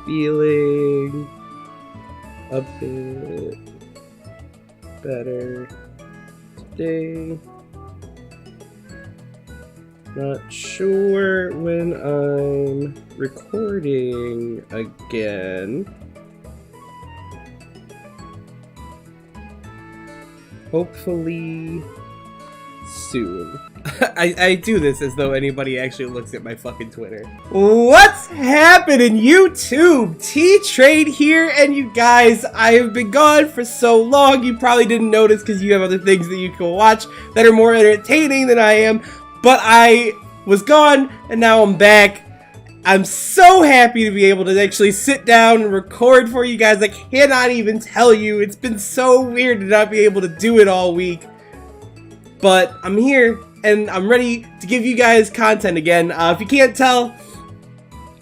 Feeling a bit better today. Not sure when I'm recording again. Hopefully soon. I do this as though anybody actually looks at my fucking Twitter. What's happening, YouTube? T-Trade here, and you guys, I have been gone for so long, you probably didn't notice because you have other things that you can watch that are more entertaining than I am, but I was gone, and now I'm back. I'm so happy to be able to actually sit down and record for you guys. I cannot even tell you. It's been so weird to not be able to do it all week. But I'm here, and I'm ready to give you guys content again. If you can't tell,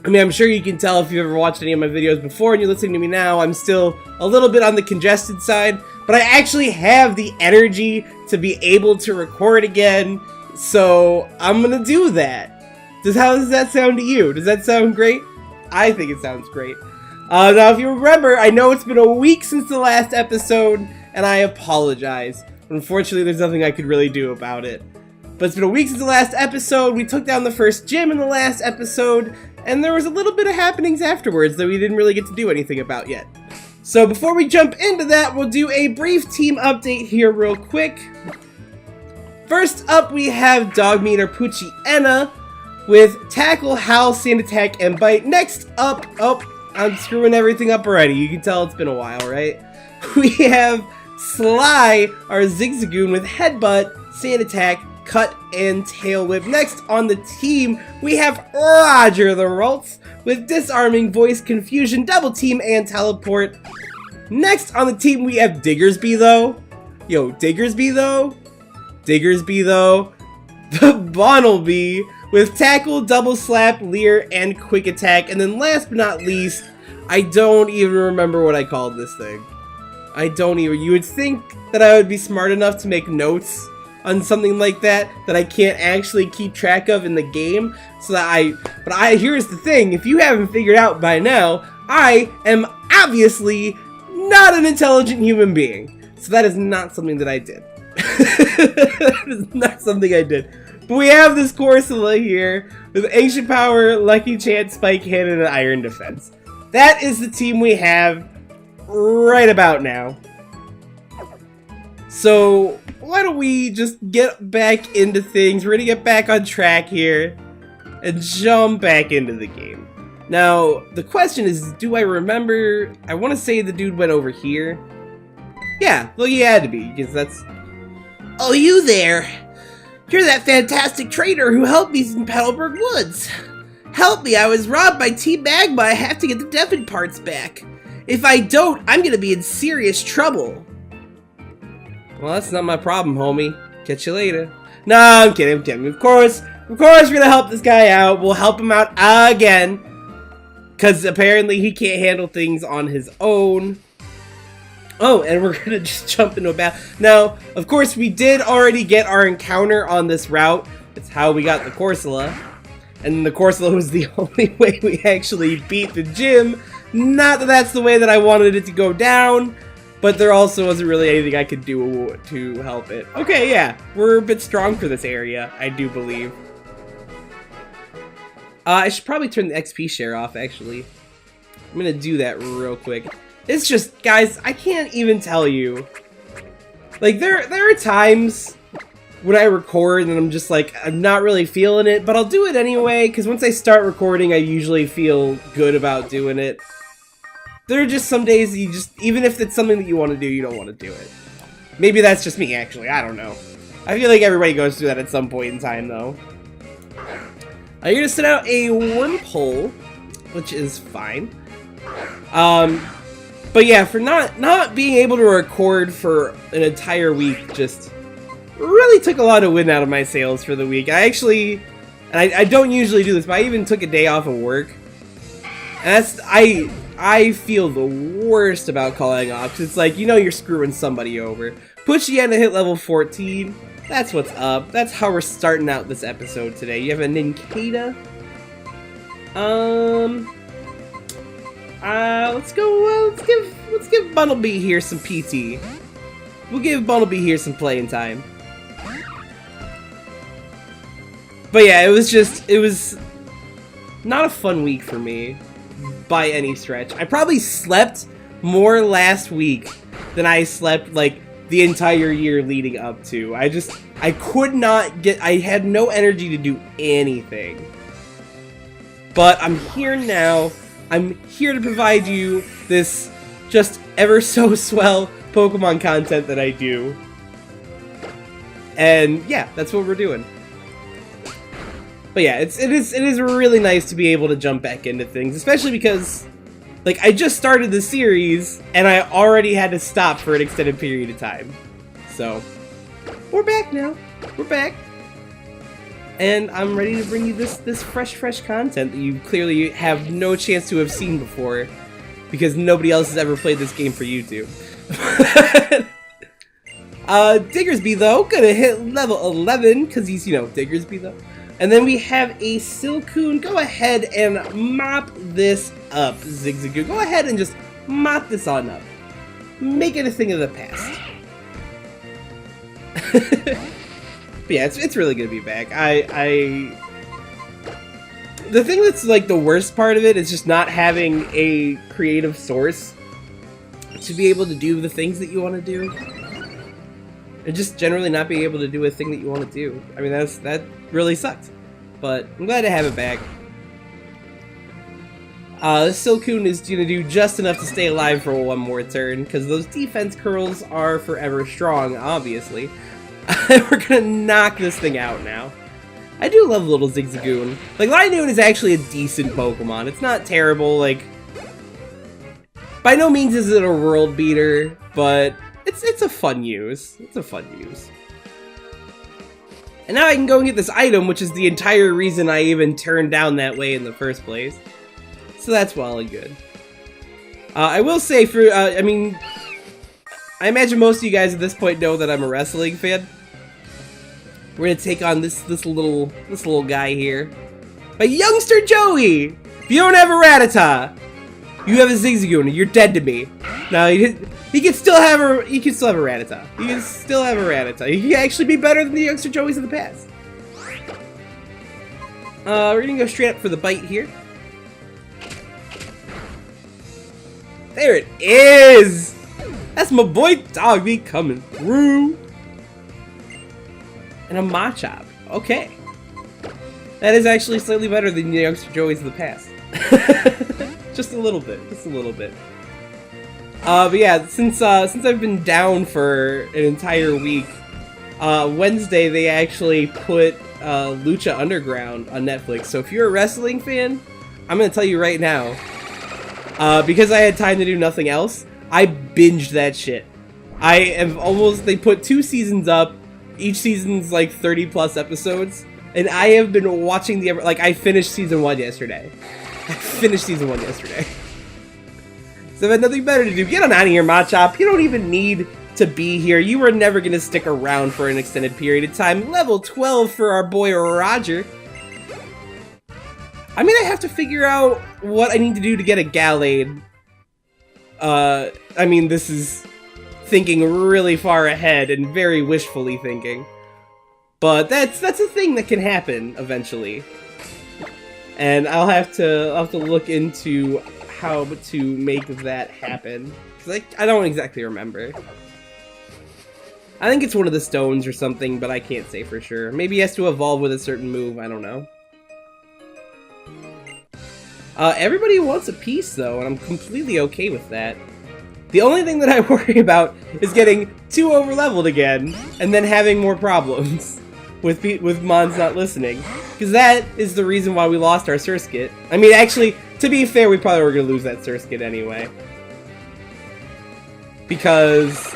I mean, I'm sure you can tell if you've ever watched any of my videos before and you're listening to me now, I'm still a little bit on the congested side, but I actually have the energy to be able to record again, so I'm gonna do that. How does that sound to you? Does that sound great? I think it sounds great. Now, if you remember, I know it's been a week since the last episode, and I apologize. Unfortunately, there's nothing I could really do about it. But it's been a week since the last episode. We took down the first gym in the last episode, and there was a little bit of happenings afterwards that we didn't really get to do anything about yet. So before we jump into that, we'll do a brief team update here real quick. First up, we have Dogmeat Pucci Enna with Tackle, Howl, Sand Attack, and Bite. Next up, I'm screwing everything up already. You can tell it's been a while, right? We have Sly, our Zigzagoon, with Headbutt, Sand Attack, Cut, and Tail Whip. Next on the team, we have Roger the Ralts with Disarming, Voice, Confusion, Double Team, and Teleport. Next on the team, we have Diggersby, though. Yo, Diggersby, though. The Bonnelby with Tackle, Double Slap, Leer, and Quick Attack. And then last but not least, I don't even remember what I called this thing. You would think that I would be smart enough to make notes on something like that I can't actually keep track of in the game. But here's the thing, if you haven't figured out by now, I am obviously not an intelligent human being. So that is not something that I did. That is not something I did. But we have this Corsola here with Ancient Power, Lucky Chance, Spike Cannon, and Iron Defense. That is the team we have right about now. So why don't we just get back into things? We're gonna get back on track here and jump back into the game. Now, the question is, do I remember? I want to say the dude went over here. Yeah, well, he had to be, because that's... Oh, you there! You're that fantastic trader who helped me in Petalburg Woods. Help me, I was robbed by Team Magma. I have to get the Devon parts back. If I don't, I'm gonna be in serious trouble. Well, that's not my problem, homie. Catch you later. No, I'm kidding. Of course, we're gonna help this guy out. We'll help him out again. Because apparently he can't handle things on his own. Oh, and we're gonna just jump into a battle. Now, of course, we did already get our encounter on this route. It's how we got the Corsola. And the Corsola was the only way we actually beat the gym. Not that that's the way that I wanted it to go down, but there also wasn't really anything I could do to help it. Okay, yeah, we're a bit strong for this area, I do believe. I should probably turn the XP share off, actually. I'm gonna do that real quick. It's just, guys, I can't even tell you. Like, there are times when I record and I'm just like, I'm not really feeling it, but I'll do it anyway, because once I start recording, I usually feel good about doing it. There are just some days you just, even if it's something that you want to do, you don't want to do it. Maybe that's just me, actually, I don't know. I feel like everybody goes through that at some point in time, though. You're gonna send out a wormhole, which is fine. But yeah, for not being able to record for an entire week just really took a lot of wind out of my sails for the week. I actually, and I don't usually do this, but I even took a day off of work. And that's, I feel the worst about calling off, 'cause it's like, you know you're screwing somebody over. Pucci Enna hit level 14. That's what's up. That's how we're starting out this episode today. You have a Ninkata. Let's go. Let's give Bumblebee here some PT. We'll give Bumblebee here some playing time. But yeah, it was not a fun week for me by any stretch. I probably slept more last week than I slept like the entire year leading up to. I could not get, I had no energy to do anything. But I'm here now. I'm here to provide you this just ever so swell Pokemon content that I do. And yeah, that's what we're doing. But yeah, it is really nice to be able to jump back into things, especially because like I just started the series and I already had to stop for an extended period of time. So we're back now. We're back. And I'm ready to bring you this fresh content that you clearly have no chance to have seen before because nobody else has ever played this game for YouTube. Diggersby though, gonna hit level 11 because he's, you know, Diggersby though. And then we have a Silcoon. Go ahead and mop this up, Zigzagoon. Go ahead and just mop this on up. Make it a thing of the past. But yeah, it's really gonna be back. The thing that's like the worst part of it is just not having a creative source to be able to do the things that you want to do. And just generally not being able to do a thing that you want to do. I mean, that really sucked. But I'm glad to have it back. This Silcoon is going to do just enough to stay alive for one more turn, because those defense curls are forever strong, obviously. We're going to knock this thing out now. I do love little Zigzagoon. Like, Linoon is actually a decent Pokemon. It's not terrible, like... By no means is it a world beater, but... It's a fun use. It's a fun use. And now I can go and get this item, which is the entire reason I even turned down that way in the first place. So that's well and good. I will say for, I mean, I imagine most of you guys at this point know that I'm a wrestling fan. We're gonna take on this little guy here. But Youngster Joey! If you don't have a Rattata, you have a Zigzagoon, and you're dead to me. Now, he can still have a Rattata. He can still have a Rattata. He can actually be better than the Youngster Joeys in the past. We're gonna go straight up for the bite here. There it is! That's my boy Dogby coming through. And a Machop. Okay. That is actually slightly better than the Youngster Joeys in the past. Just a little bit. Just a little bit. But yeah, since I've been down for an entire week, Wednesday they actually put Lucha Underground on Netflix. So if you're a wrestling fan, I'm gonna tell you right now, because I had time to do nothing else, I binged that shit. They put 2 seasons up. Each season's like 30 plus episodes, and I have been watching I finished season 1 yesterday. So I've had nothing better to do. Get on out of here, Machop. You don't even need to be here. You were never going to stick around for an extended period of time. Level 12 for our boy Roger. I mean, I have to figure out what I need to do to get a Gallade. I mean, this is thinking really far ahead and very wishfully thinking. But that's a thing that can happen eventually. And I'll have to look into how to make that happen, because I don't exactly remember. I think it's one of the stones or something, but I can't say for sure. Maybe he has to evolve with a certain move, I don't know. Everybody wants a piece though, and I'm completely okay with that. The only thing that I worry about is getting too overleveled again, and then having more problems with Mons not listening. Because that is the reason why we lost our Surskit. I mean, actually, to be fair, we probably were going to lose that Surskit anyway. Because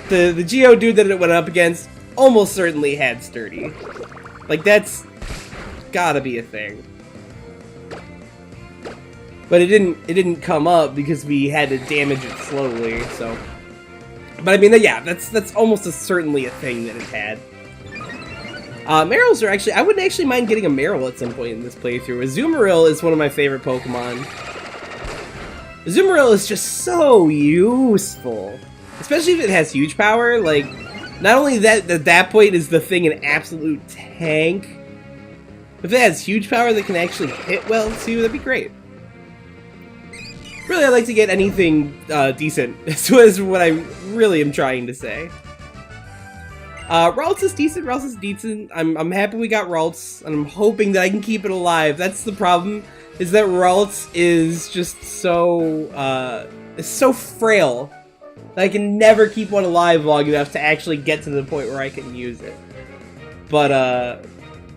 the Geodude that it went up against almost certainly had Sturdy. Like, that's gotta be a thing. But it didn't come up because we had to damage it slowly, so. But I mean, yeah, that's almost certainly a thing that it had. Marils are actually, I wouldn't actually mind getting a Marill at some point in this playthrough. Azumarill is one of my favorite Pokemon. Azumarill is just so useful. Especially if it has huge power, like, not only that, at that point is the thing an absolute tank, but if it has huge power that can actually hit well too, that'd be great. Really, I'd like to get anything decent. This was what I really am trying to say. Ralts is decent. Ralts is decent. I'm happy we got Ralts, and I'm hoping that I can keep it alive. That's the problem, is that Ralts is just so it's so frail that I can never keep one alive long enough to actually get to the point where I can use it. But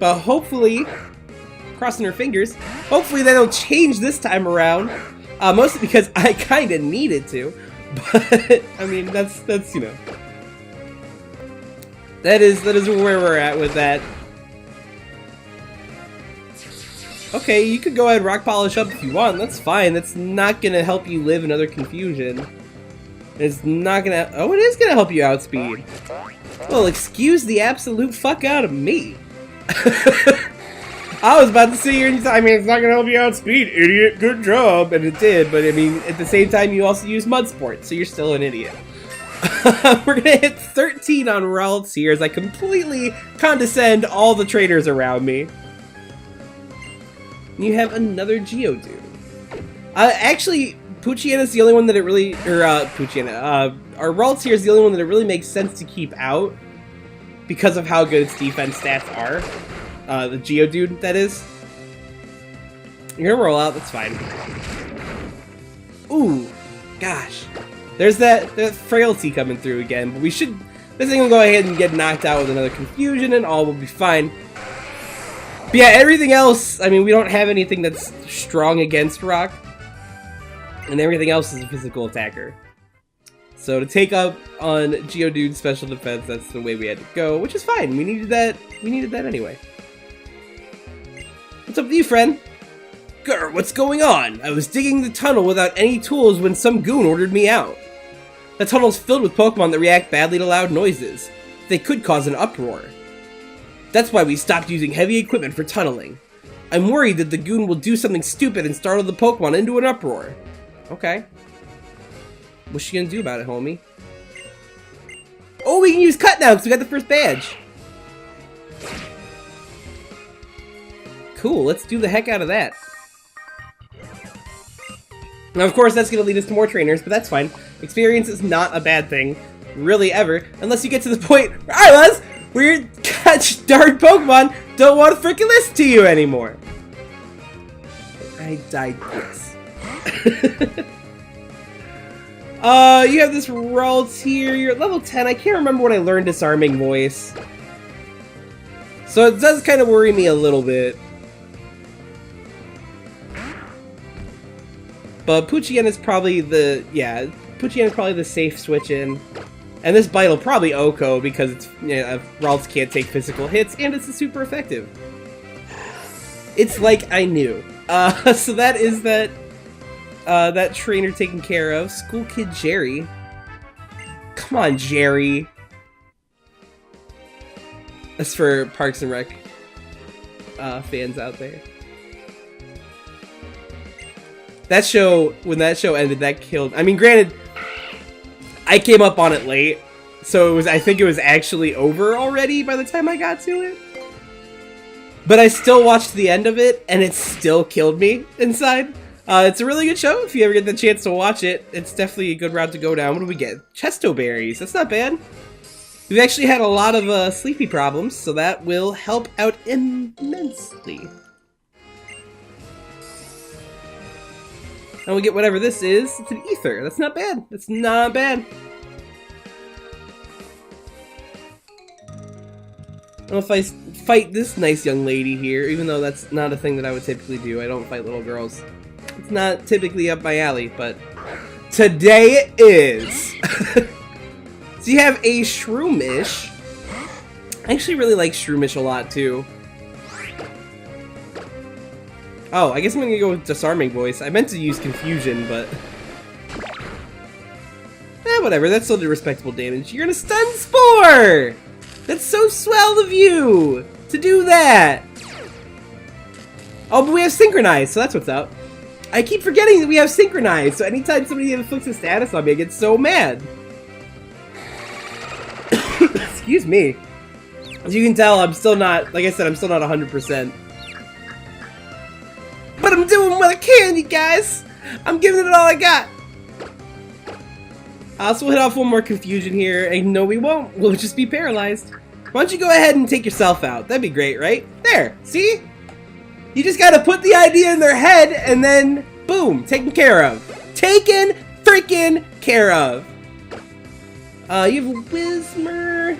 hopefully, crossing our fingers, hopefully that'll change this time around. Mostly because I kind of needed to, but I mean that's you know, that is where we're at with that. Okay, you could go ahead and rock polish up if you want. That's fine. That's not gonna help you live another confusion. It's not gonna. Oh, it is gonna help you outspeed. Well, excuse the absolute fuck out of me. I was about to sit here and I mean, it's not gonna help you outspeed, idiot. Good job, and it did. But I mean, at the same time, you also use Mud Sport, so you're still an idiot. We're gonna hit 13 on Ralts here as I completely condescend all the trainers around me. You have another Geodude. Actually, Poochyena is the only one that it really, or our Ralts here is the only one that it really makes sense to keep out because of how good its defense stats are. The Geodude, that is. You're gonna roll out, that's fine. Ooh, gosh. There's that frailty coming through again, but we should, this thing will go ahead and get knocked out with another confusion and all will be fine. But yeah, everything else, I mean, we don't have anything that's strong against rock. And everything else is a physical attacker. So to take up on Geodude's special defense, that's the way we had to go, which is fine. We needed that anyway. What's up with you, friend? Grr, what's going on? I was digging the tunnel without any tools when some goon ordered me out. The tunnel's filled with Pokemon that react badly to loud noises. They could cause an uproar. That's why we stopped using heavy equipment for tunneling. I'm worried that the goon will do something stupid and startle the Pokemon into an uproar. Okay. What's she gonna do about it, homie? Oh, we can use Cut now because we got the first badge. Cool, let's do the heck out of that. Now, of course, that's going to lead us to more trainers, but that's fine. Experience is not a bad thing, really, ever. Unless you get to the point where I was, where your gosh darn Pokemon don't want to freaking listen to you anymore. I digress. You have this Ralts here. You're at level 10. I can't remember when I learned Disarming Voice. So it does kind of worry me a little bit. But Poochyena is probably the, Poochyena is probably the safe switch in. And this bite will probably OHKO because it's, Ralts can't take physical hits and it's super effective. It's like I knew. So that is that trainer taken care of. School Kid Jerry. Come on, Jerry. That's for Parks and Rec fans out there. That show, when that show ended, that killed. I mean, granted, I came up on it late, so it was. I think it was actually over already by the time I got to it. But I still watched the end of it, and it still killed me inside. It's a really good show if you ever get the chance to watch it. It's definitely a good route to go down. What do we get? Chesto berries. That's not bad. We've actually had a lot of sleepy problems, so that will help out immensely. And we get whatever this is. It's an ether. That's not bad. That's not bad. I don't know if I fight this nice young lady here, even though that's not a thing that I would typically do. I don't fight little girls. It's not typically up my alley, but today it is. So you have a Shroomish. I actually really like Shroomish a lot, too. Oh, I guess I'm gonna go with Disarming Voice. I meant to use Confusion, but whatever. That still did respectable damage. You're gonna Stun Spore! That's so swell of you! to do that. Oh, but we have synchronized, so that's what's up. I keep forgetting that we have synchronized, so anytime somebody inflicts a status on me, I get so mad. Excuse me. As you can tell, I'm still not, like I said, I'm still not 100%. But I'm doing what I can, you guys! I'm giving it all I got! So we'll hit off one more confusion here, and no we won't, we'll just be paralyzed. Why don't you go ahead and take yourself out? That'd be great, right? There, see? You just gotta put the idea in their head, and then, boom, taken care of. Taken freaking care of! You have Whismer.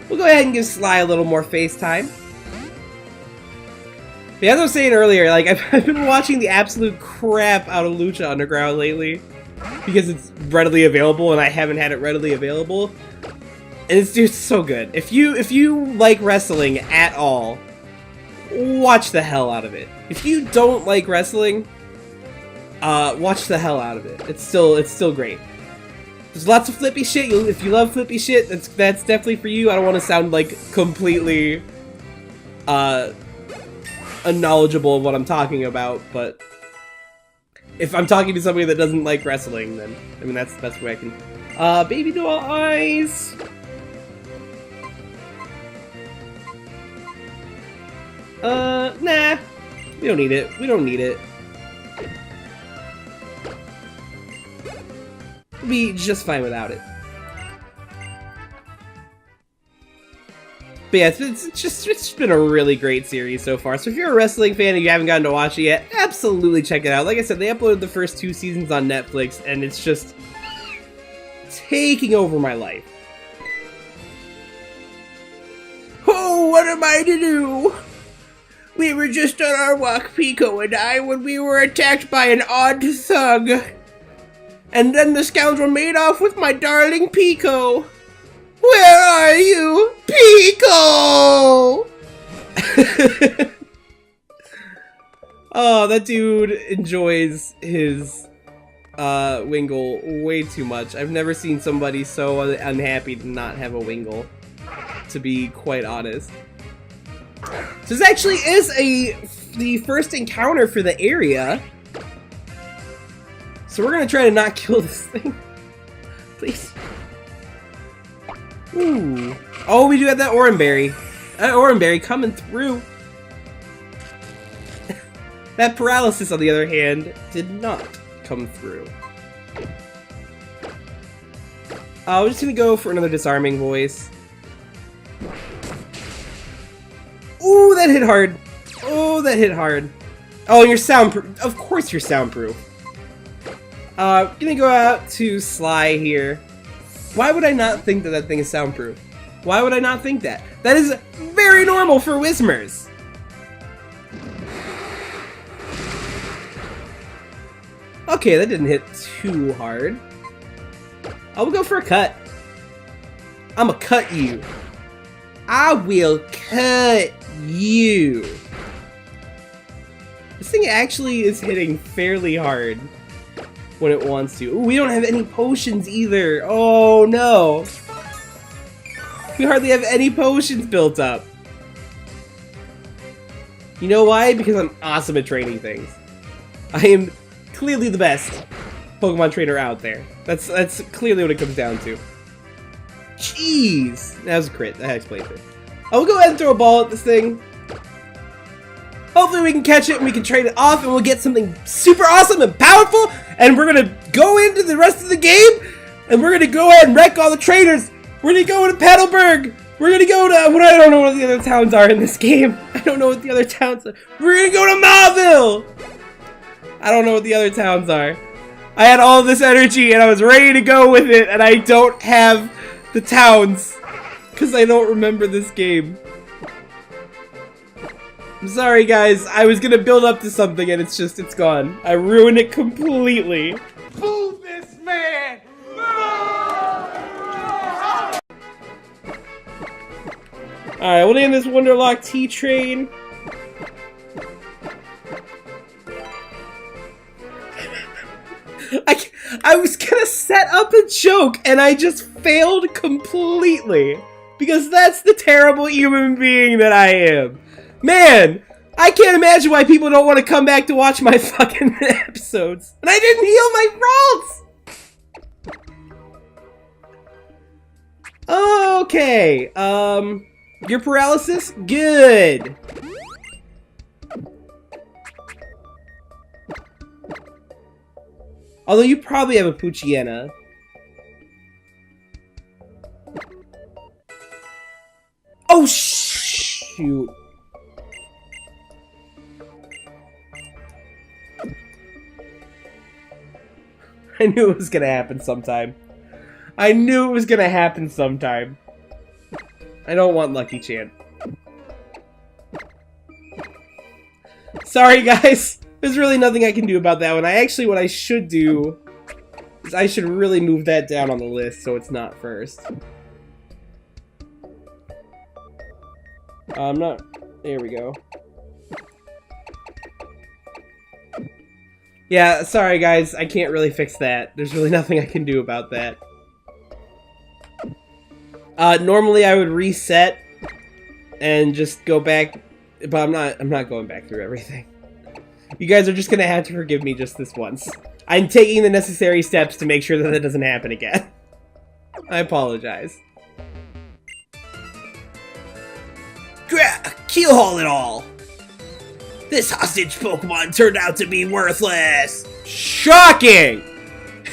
We'll go ahead and give Sly a little more face time. But as I was saying earlier, like, I've been watching the absolute crap out of Lucha Underground lately. Because it's readily available, and I haven't had it readily available. And it's just so good. If you like wrestling at all, watch the hell out of it. If you don't like wrestling, watch the hell out of it. It's still great. There's lots of flippy shit. If you love flippy shit, that's definitely for you. I don't want to sound like completely unknowledgeable of what I'm talking about, but if I'm talking to somebody that doesn't like wrestling, then I mean that's the way I can. Baby doll eyes. Nah. We don't need it. We don't need it. We'll be just fine without it. But yeah, it's been a really great series so far. So if you're a wrestling fan and you haven't gotten to watch it yet, absolutely check it out. Like I said, they uploaded the first 2 seasons on Netflix, and it's just taking over my life. Oh, what am I to do? We were just on our walk, Pico and I, when we were attacked by an odd thug. And then the scoundrel made off with my darling Pico. Where are you, Pico? Oh, that dude enjoys his Wingle way too much. I've never seen somebody so unhappy to not have a Wingle, to be quite honest. So this actually is the first encounter for the area. So we're gonna try to not kill this thing. Please. Ooh. Oh, we do have that Oranberry. That Oranberry coming through. That paralysis, on the other hand, did not come through. We're just gonna go for another disarming voice. Ooh, that hit hard. Oh, that hit hard. Oh, you're soundproof. Of course you're soundproof. Gonna go out to Sly here. Why would I not think that that thing is soundproof? Why would I not think that? That is very normal for Whismers. Okay, that didn't hit too hard. I will go for a cut. I'ma cut you. I will cut you. This thing actually is hitting fairly hard when it wants to. Ooh, we don't have any potions either. Oh no. We hardly have any potions built up. You know why? Because I'm awesome at training things. I am clearly the best Pokemon trainer out there. That's clearly what it comes down to. Jeez. That was a crit. That explains it. I will go ahead and throw a ball at this thing. Hopefully we can catch it and we can trade it off and we'll get something super awesome and powerful, and we're gonna go into the rest of the game and we're gonna go ahead and wreck all the trainers. We're gonna go to Petalburg. We're gonna go to, I don't know what the other towns are in this game. I don't know what the other towns are. We're gonna go to Mauville. I don't know what the other towns are. I had all this energy and I was ready to go with it, and I don't have the towns because I don't remember this game. I'm sorry guys, I was gonna build up to something and it's gone. I ruined it completely. Move this man! Alright, we'll name this Wonderlocke T-Train. I was gonna set up a joke and I just failed completely. Because that's the terrible human being that I am. Man, I can't imagine why people don't want to come back to watch my fucking episodes. And I didn't heal my Ralts! Okay, your paralysis? Good. Although you probably have a Poochyena. Oh, shoot. I knew it was gonna happen sometime. I knew it was gonna happen sometime. I don't want Lucky Chan. Sorry, guys. There's really nothing I can do about that one. What I should do is I should really move that down on the list so it's not first. There we go. Yeah, sorry guys, I can't really fix that. There's really nothing I can do about that. Normally I would reset and just go back, but I'm not going back through everything. You guys are just gonna have to forgive me just this once. I'm taking the necessary steps to make sure that that doesn't happen again. I apologize. Keelhaul it all! This hostage Pokemon turned out to be worthless! Shocking!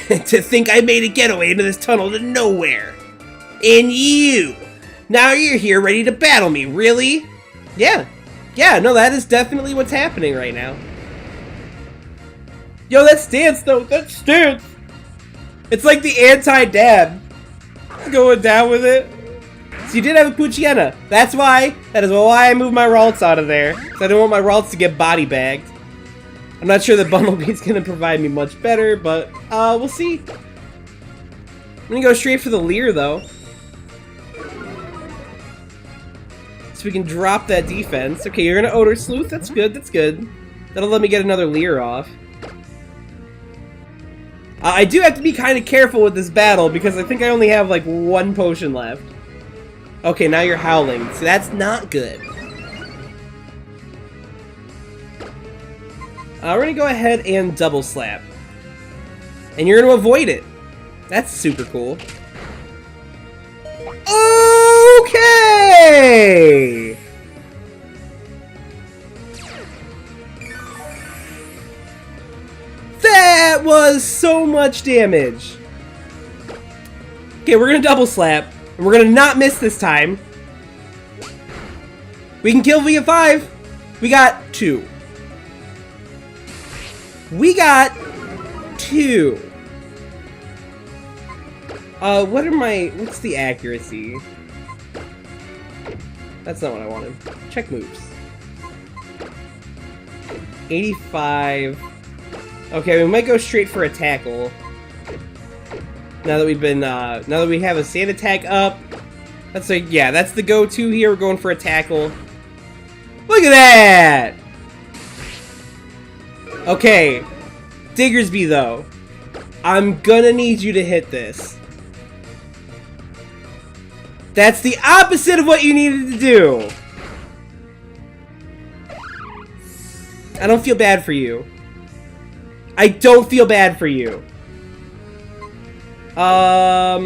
To think I made a getaway into this tunnel to nowhere! And you! Now you're here ready to battle me, really? Yeah. Yeah, no, that is definitely what's happening right now. Yo, that stance, though! That stance! It's like the anti-dab. Going down with it. So you did have a Poochyena. That is why I moved my Ralts out of there. Because I don't want my Ralts to get body bagged. I'm not sure that Bumblebee's gonna provide me much better, but we'll see. I'm gonna go straight for the Leer though. So we can drop that defense. Okay, you're gonna Odor Sleuth. That's good, that's good. That'll let me get another Leer off. I do have to be kind of careful with this battle because I think I only have like one potion left. Okay, now you're howling. So that's not good. We're gonna go ahead and double slap. And you're gonna avoid it. That's super cool. Okay! That was so much damage. Okay, we're gonna double slap. And we're gonna not miss this time. We can kill via 5. We got 2. We got 2. What's the accuracy? That's not what I wanted. Check moves. 85. Okay, we might go straight for a tackle. Now that we have a sand attack up. That's like, yeah, that's the go-to here. We're going for a tackle. Look at that! Okay. Diggersby, though. I'm gonna need you to hit this. That's the opposite of what you needed to do. I don't feel bad for you. I don't feel bad for you. I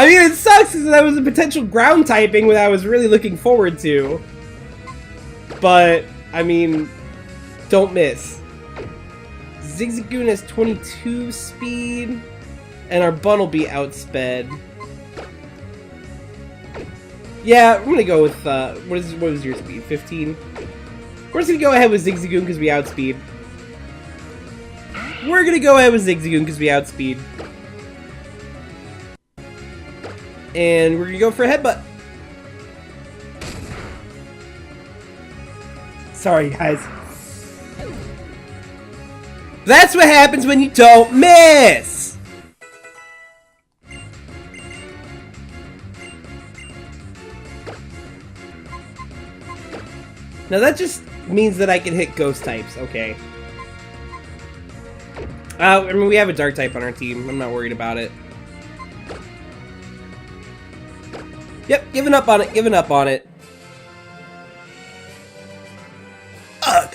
mean, it sucks because that was a potential ground typing that I was really looking forward to. But, I mean, don't miss. Zigzagoon has 22 speed, and our Bunnelby outsped. Yeah, I'm gonna go with, what was your speed? 15? We're just gonna go ahead with Zigzagoon because we outspeed. We're gonna go ahead with Zigzagoon because we outspeed. And we're gonna go for a headbutt. Sorry, guys. That's what happens when you don't miss! Now that just means that I can hit ghost types, okay. I mean, we have a dark type on our team. I'm not worried about it. Yep, giving up on it, giving up on it.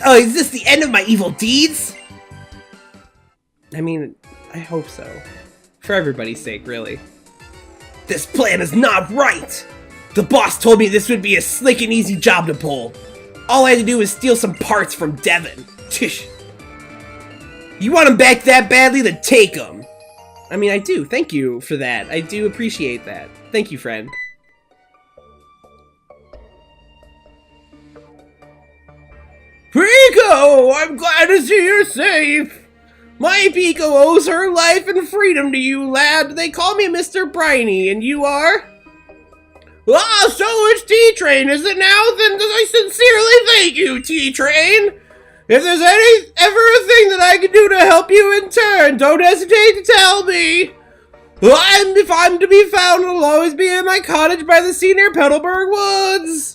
Oh, is this the end of my evil deeds? I mean, I hope so. For everybody's sake, really. This plan is not right! The boss told me this would be a slick and easy job to pull. All I had to do was steal some parts from Devin. Tish. You want him back that badly? Then take him. I mean, I do. Thank you for that. I do appreciate that. Thank you, friend. Pico! I'm glad to see you're safe! My Pico owes her life and freedom to you, lad. They call me Mr. Briny, and you are? Ah, so it's T-Train, is it now? Then I sincerely thank you, T-Train! If there's ever a thing that I can do to help you in turn, don't hesitate to tell me! And if I'm to be found, it'll always be in my cottage by the sea near Petalburg Woods!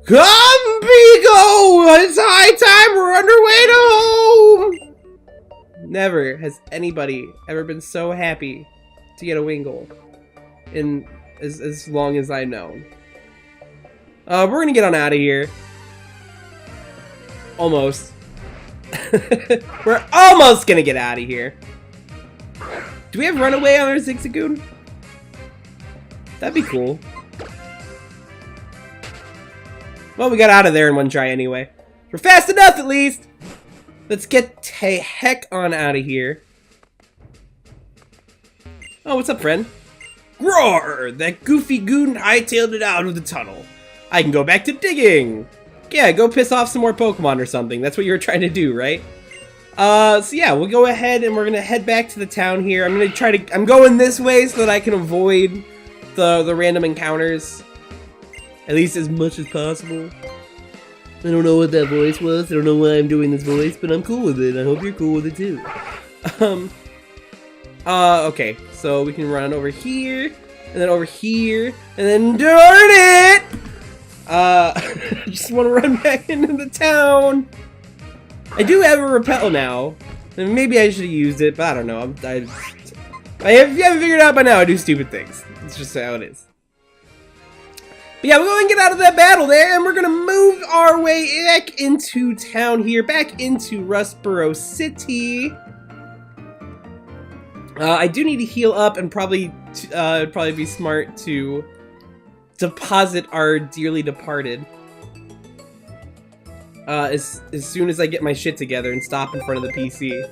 Come, Pico! It's high time, we're underway to home! Never has anybody ever been so happy to get a Wingle in as long as I know. We're gonna get on out of here. Almost. We're almost gonna get out of here. Do we have Runaway on our Zigzagoon? That'd be cool. Well, we got out of there in one try anyway. We're fast enough, at least. Let's get the heck on out of here. Oh, what's up, friend? Roar! That goofy goon hightailed it out of the tunnel. I can go back to digging. Yeah, go piss off some more Pokemon or something. That's what you were trying to do, right? So yeah, we'll go ahead and we're gonna head back to the town here. I'm going this way so that I can avoid the random encounters. At least as much as possible. I don't know what that voice was. I don't know why I'm doing this voice, but I'm cool with it. I hope you're cool with it too. Okay, so we can run over here, and then over here, and then darn it! I just want to run back into the town. I do have a repel now, and maybe I should have used it, but I don't know. If you haven't figured it out by now, I do stupid things. It's just how it is. But yeah, we're going to get out of that battle there, and we're going to move our way back into town here, back into Rustboro City. I do need to heal up, and probably it'd probably be smart to deposit our dearly departed as soon as I get my shit together and stop in front of the PC.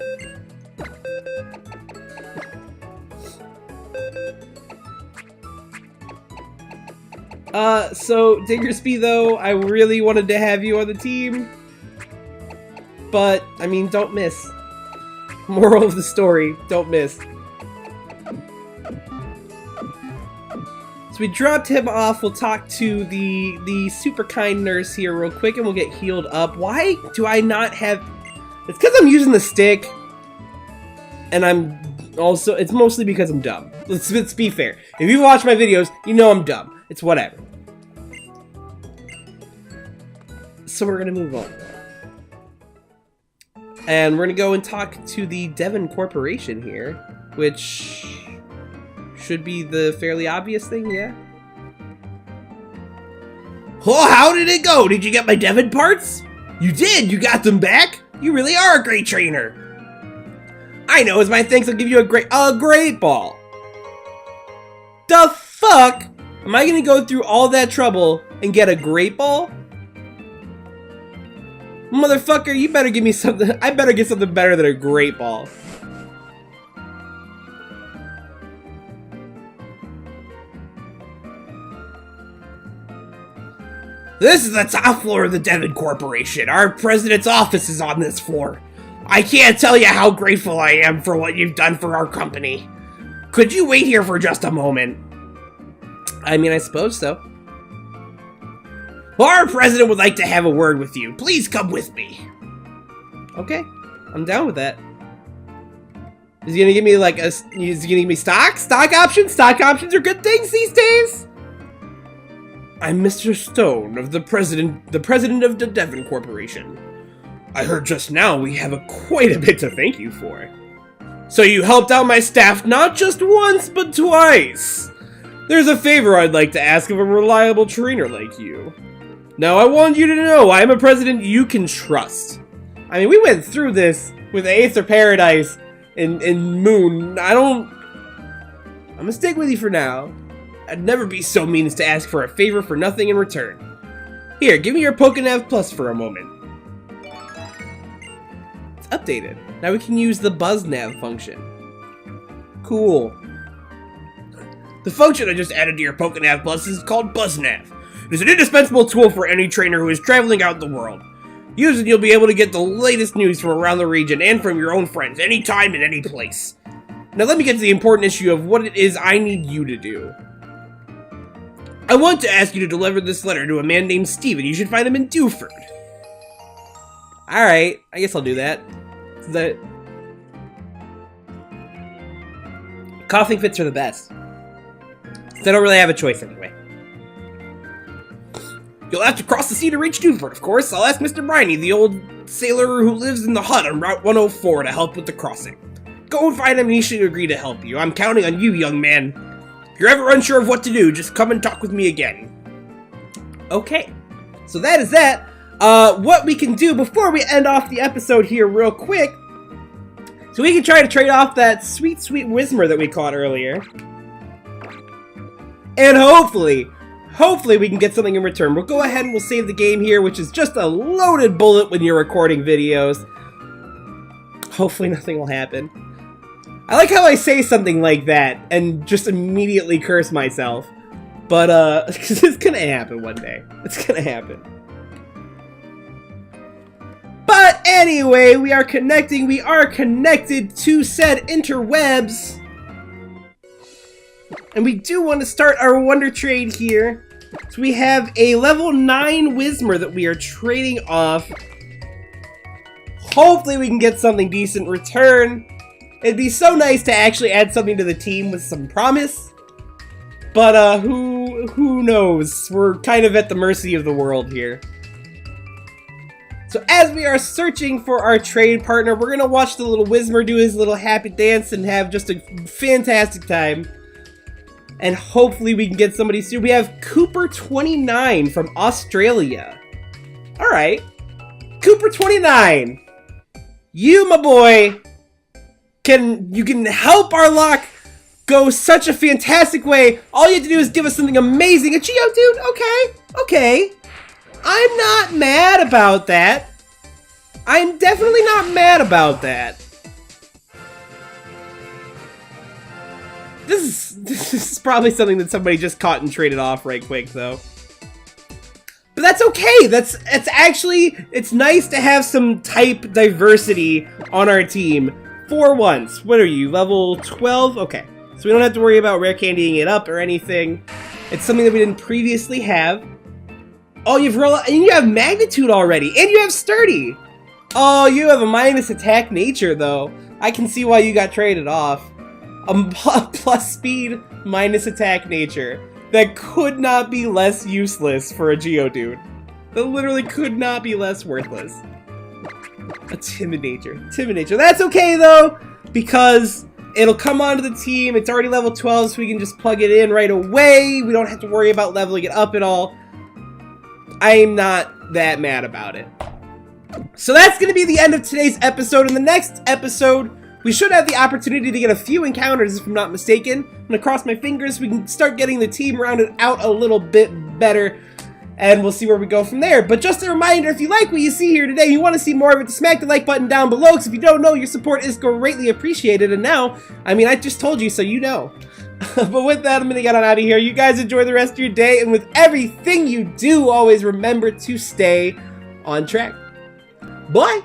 So Diggersby though, I really wanted to have you on the team, but I mean, don't miss. Moral of the story, don't miss. So we dropped him off. We'll talk to the super kind nurse here real quick, and we'll get healed up. Why do I not have? It's because I'm using the stick, and it's mostly because I'm dumb. Let's be fair. If you watch my videos, you know I'm dumb. It's whatever. So we're gonna move on, and we're gonna go and talk to the Devon Corporation here, which should be the fairly obvious thing, yeah? Oh, how did it go? Did you get my Devon parts? You did! You got them back? You really are a great trainer! I know, as my thanks, I'll give you a great ball! The fuck? Am I gonna go through all that trouble and get a great ball? Motherfucker, you better give me something. I better get something better than a great ball. This is the top floor of the Devon Corporation. Our president's office is on this floor. I can't tell you how grateful I am for what you've done for our company. Could you wait here for just a moment? I mean, I suppose so. Our president would like to have a word with you. Please come with me. Okay, I'm down with that. Is he gonna give me like is he gonna give me stock? Stock options? Stock options are good things these days. I'm Mr. Stone of the president of the Devon Corporation. I heard just now we have quite a bit to thank you for. So you helped out my staff not just once, but twice. There's a favor I'd like to ask of a reliable trainer like you. Now, I want you to know I am a president you can trust. I mean, we went through this with Aether Paradise and Moon. I'm gonna stick with you for now. I'd never be so mean as to ask for a favor for nothing in return. Here, give me your Pokénav Plus for a moment. It's updated. Now we can use the BuzzNav function. Cool. The function I just added to your Pokénav Plus is called BuzzNav. It is an indispensable tool for any trainer who is traveling out in the world. Use it, you'll be able to get the latest news from around the region and from your own friends, anytime and any place. Now let me get to the important issue of what it is I need you to do. I want to ask you to deliver this letter to a man named Steven. You should find him in Dewford. Alright, I guess I'll do that. Coughing fits are the best. So I don't really have a choice anyway. You'll have to cross the sea to reach Dewford, of course. I'll ask Mr. Briney, the old sailor who lives in the hut on Route 104, to help with the crossing. Go and find him and he should agree to help you. I'm counting on you, young man. If you're ever unsure of what to do, just come and talk with me again. Okay, so that is that. What we can do before we end off the episode here real quick, so we can try to trade off that sweet, sweet Whismer that we caught earlier. And hopefully we can get something in return. We'll go ahead and we'll save the game here, which is just a loaded bullet when you're recording videos. Hopefully nothing will happen. I like how I say something like that and just immediately curse myself. But, because it's gonna happen one day. It's gonna happen. But anyway, we are connecting. We are connected to said interwebs. And we do want to start our Wonder Trade here. So we have a level 9 Whismer that we are trading off. Hopefully we can get something decent in return. It'd be so nice to actually add something to the team with some promise. But who knows? We're kind of at the mercy of the world here. So as we are searching for our trade partner, we're gonna watch the little Whismer do his little happy dance and have just a fantastic time. And hopefully we can get somebody soon. We have Cooper29 from Australia. Alright. Cooper29. You, my boy, you can help our Locke go such a fantastic way. All you have to do is give us something amazing. A Geodude? Okay. I'm not mad about that. I'm definitely not mad about that. This is probably something that somebody just caught and traded off right quick, though. But that's okay. It's nice to have some type diversity on our team for once. What are you, level 12? Okay, so we don't have to worry about rare candying it up or anything. It's something that we didn't previously have. Oh, you have magnitude already, and you have sturdy. Oh, you have a minus attack nature though. I can see why you got traded off. A plus speed, minus attack nature. That could not be less useless for a Geodude. That literally could not be less worthless. A timid nature. That's okay though, because it'll come onto the team. It's already level 12, so we can just plug it in right away. We don't have to worry about leveling it up at all. I'm not that mad about it. So that's going to be the end of today's episode. In the next episode, we should have the opportunity to get a few encounters, if I'm not mistaken. I'm going to cross my fingers. We can start getting the team rounded out a little bit better, and we'll see where we go from there. But just a reminder, if you like what you see here today, you want to see more of it, smack the like button down below, because if you don't know, your support is greatly appreciated. And now, I mean, I just told you, so you know. But with that, I'm going to get on out of here. You guys enjoy the rest of your day, and with everything you do, always remember to stay on track. Bye!